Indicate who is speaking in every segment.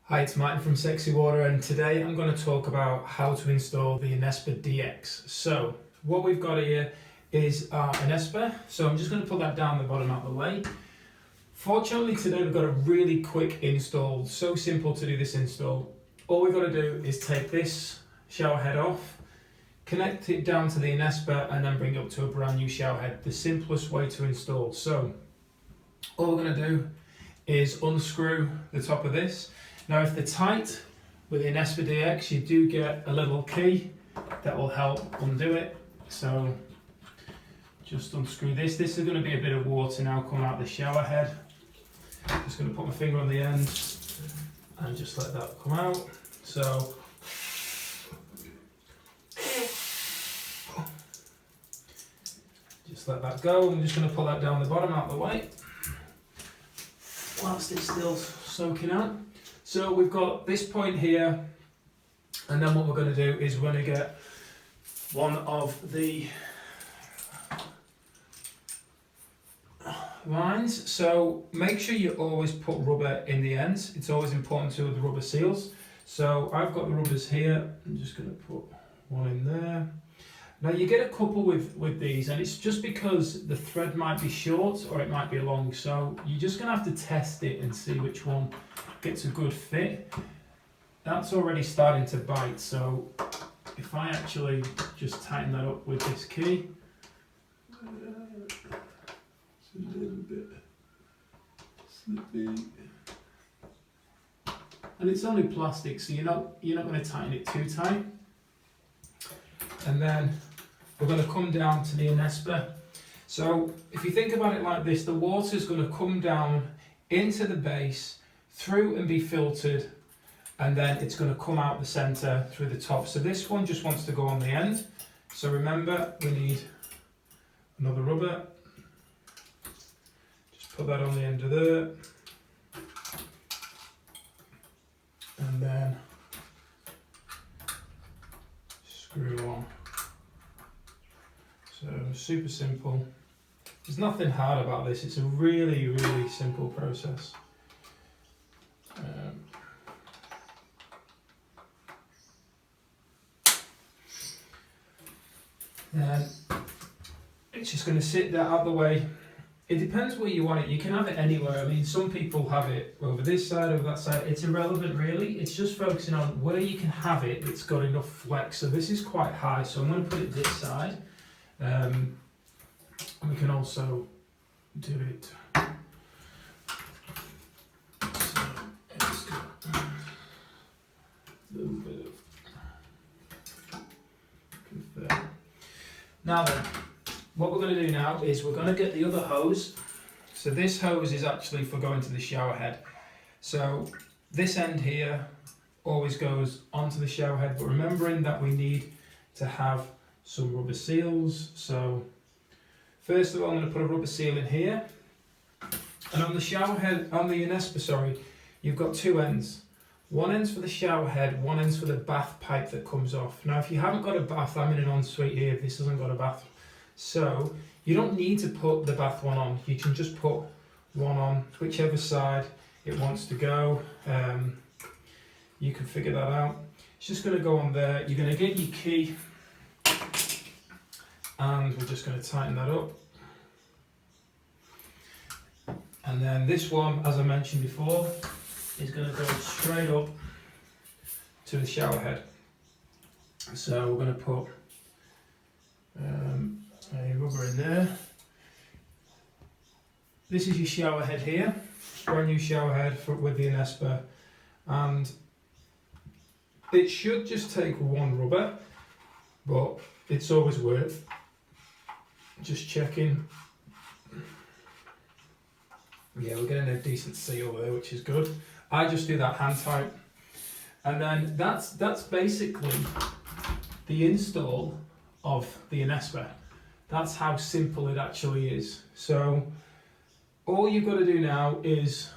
Speaker 1: Hi, it's Martin from Sexy Water, and today I'm going to talk about how to install the ANESPA DX. So what we've got here is our ANESPA, so I'm just going to put that down the bottom out of the way. Fortunately today we've got a really quick install, so simple to do this install. All we've got to do is take this shower head off, connect it down to the ANESPA and then bring it up to a brand new shower head. The simplest way to install. So all we're going to do is unscrew the top of this. Now if they're tight with the ANESPA DX, you do get a little key that will help undo it. So just unscrew this. This is going to be a bit of water now coming out the shower head. Just going to put my finger on the end and just let that come out. So just let that go. I'm just going to pull that down the bottom out of the way whilst it's still soaking up. So we've got this point here, and then what we're going to do is we're going to get one of the lines. So make sure you always put rubber in the ends. It's always important to the rubber seals. So I've got the rubbers here. I'm just going to put one in there. Now you get a couple with these, and it's just because the thread might be short or it might be long. So you're just going to have to test it and see which one gets a good fit. That's already starting to bite, so if I actually just tighten that up with this key, it's a little bit slippy, and it's only plastic, so you're not going to tighten it too tight. And then we're going to come down to the ANESPA. So if you think about it like this, the water is going to come down into the base, through and be filtered, and then it's going to come out the center through the top. So this one just wants to go on the end. So remember, we need another rubber. Just put that on the end of there, and then screw on. So super simple. There's nothing hard about this. It's a really, really simple process. Then it's just going to sit there out the way. It depends where you want it. You can have it anywhere. I mean, some people have it over this side, over that side. It's irrelevant really. It's just focusing on where you can have it. It's got enough flex. So this is quite high. So I'm going to put it this side. And we can also do it. So it's got a little bit of confetti. Now then, what we're going to do now is we're going to get the other hose. So this hose is actually for going to the shower head. So this end here always goes onto the shower head, but remembering that we need to have some rubber seals. So first of all, I'm going to put a rubber seal in here. And on the shower head, on the ANESPA, sorry, you've got two ends. One end's for the shower head, one end's for the bath pipe that comes off. Now if you haven't got a bath, I'm in an ensuite here, this hasn't got a bath. So you don't need to put the bath one on, you can just put one on whichever side it wants to go. You can figure that out. It's just going to go on there. You're going to get your key and we're just going to tighten that up. And then this one, as I mentioned before, is going to go straight up to the shower head. So we're going to put a rubber in there. This is your shower head here, brand new shower head with the ANESPA, and it should just take one rubber, but it's always worth just checking. Yeah, we're getting a decent seal there, which is good. I just do that hand tight, and then that's basically the install of the ANESPA. That's how simple it actually is. So all you've got to do now is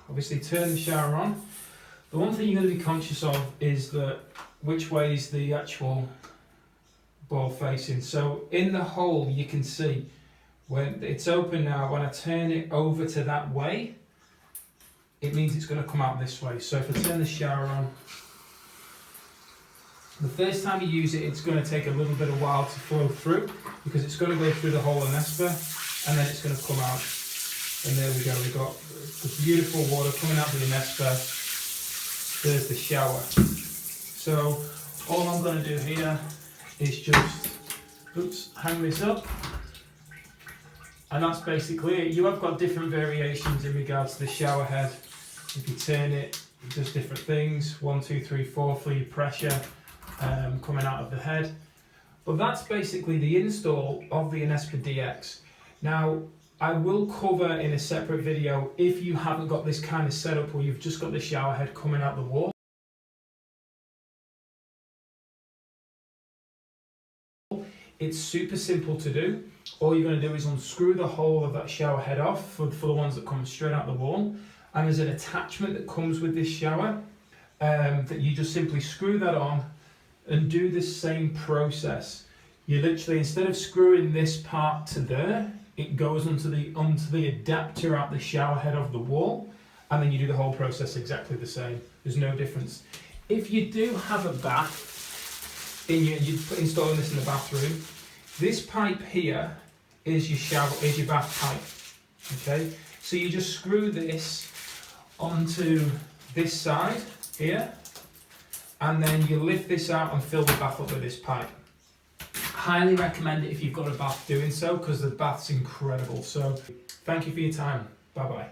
Speaker 1: obviously turn the shower on. The one thing you're going to be conscious of is that which way is the actual ball facing. So in the hole you can see when it's open now, when I turn it over to that way, it means it's going to come out this way. So if I turn the shower on, the first time you use it, it's going to take a little bit of while to flow through because it's going to go through the whole ANESPA and then it's going to come out. And there we go, we've got the beautiful water coming out of the ANESPA. There's the shower. So all I'm going to do here is just hang this up. And that's basically it. You have got different variations in regards to the shower head. If you turn it, it does different things. 1, 2, 3, 4 for your pressure coming out of the head. But that's basically the install of the ANESPA DX. Now, I will cover in a separate video if you haven't got this kind of setup where you've just got the shower head coming out the wall. It's super simple to do. All you're going to do is unscrew the whole of that shower head off for the ones that come straight out the wall. And there's an attachment that comes with this shower that you just simply screw that on and do the same process. You literally, instead of screwing this part to there, it goes onto the adapter at the shower head of the wall, and then you do the whole process exactly the same. There's no difference. If you do have a bath, you're installing this in the bathroom, this pipe here is your bath pipe. Okay, so you just screw this onto this side here, and then you lift this out and fill the bath up with this pipe. Highly recommend it if you've got a bath doing so, because the bath's incredible. So thank you for your time. Bye bye.